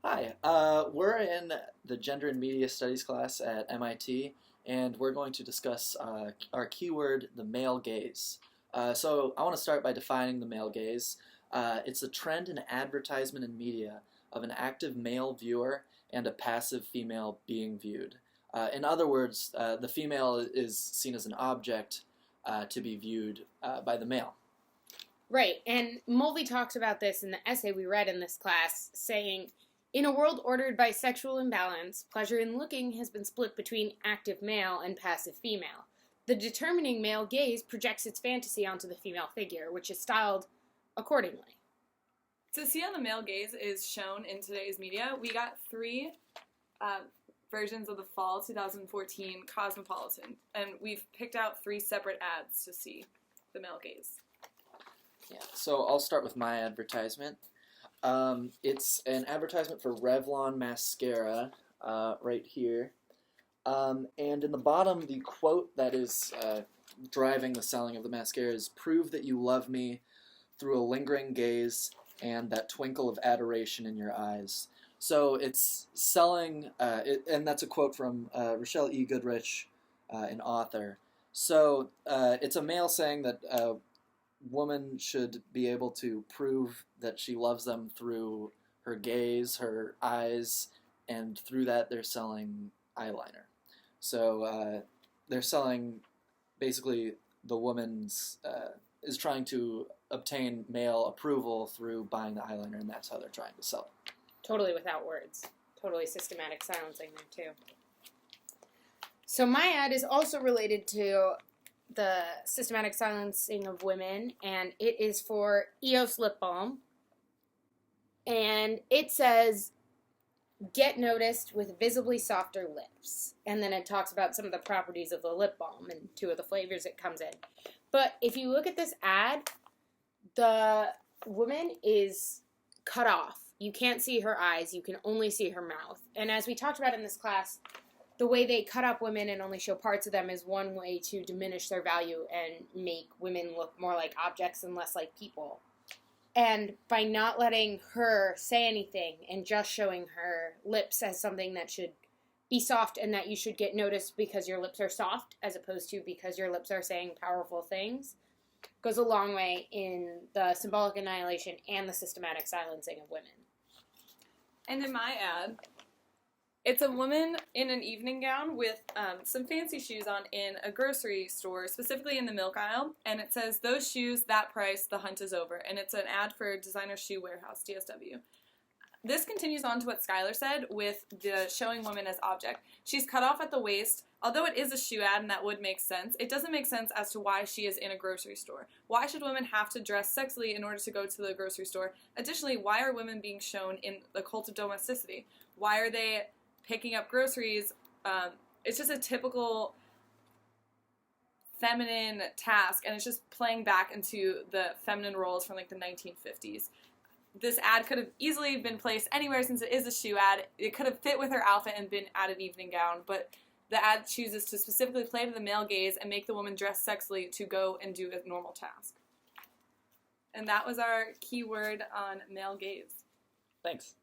Hi, we're in the Gender and Media Studies class at MIT, and we're going to discuss our keyword, the male gaze. So I want to start by defining the male gaze. It's a trend in advertisement and media of an active male viewer and a passive female being viewed. In other words, the female is seen as an object to be viewed by the male. Right, and Mulvey talks about this in the essay we read in this class, saying, in a world ordered by sexual imbalance, pleasure in looking has been split between active male and passive female. The determining male gaze projects its fantasy onto the female figure, which is styled accordingly. To see how the male gaze is shown in today's media, we got three versions of the fall 2014 Cosmopolitan, and we've picked out three separate ads to see the male gaze. Yeah, so I'll start with my advertisement. It's an advertisement for Revlon mascara, right here. And in the bottom, the quote that is driving the selling of the mascara is, "Prove that you love me through a lingering gaze and that twinkle of adoration in your eyes." So it's selling, and that's a quote from Rochelle E. Goodrich, an author. So it's a male saying that woman should be able to prove that she loves them through her gaze, her eyes, and through that they're selling eyeliner. So they're selling, basically the woman's is trying to obtain male approval through buying the eyeliner, and that's how they're trying to sell it. Totally without words. Totally systematic silencing there, too. So my ad is also related to the systematic silencing of women, and it is for EOS lip balm. And it says, get noticed with visibly softer lips. And then it talks about some of the properties of the lip balm and two of the flavors it comes in. But if you look at this ad, the woman is cut off. You can't see her eyes. You can only see her mouth. And as we talked about in this class, the way they cut up women and only show parts of them is one way to diminish their value and make women look more like objects and less like people. And by not letting her say anything and just showing her lips as something that should be soft and that you should get noticed because your lips are soft as opposed to because your lips are saying powerful things, goes a long way in the symbolic annihilation and the systematic silencing of women. And in my ad, it's a woman in an evening gown with some fancy shoes on in a grocery store, specifically in the milk aisle, and it says, "Those shoes, that price, the hunt is over." And it's an ad for Designer Shoe Warehouse, DSW. This continues on to what Skylar said with the showing women as object. She's cut off at the waist. Although it is a shoe ad and that would make sense, it doesn't make sense as to why she is in a grocery store. Why should women have to dress sexily in order to go to the grocery store? Additionally, why are women being shown in the cult of domesticity? Why are they picking up groceries? It's just a typical feminine task, and it's just playing back into the feminine roles from like the 1950s. This ad could have easily been placed anywhere since it is a shoe ad. It could have fit with her outfit and been at an evening gown, but the ad chooses to specifically play to the male gaze and make the woman dress sexily to go and do a normal task. And that was our keyword on male gaze. Thanks.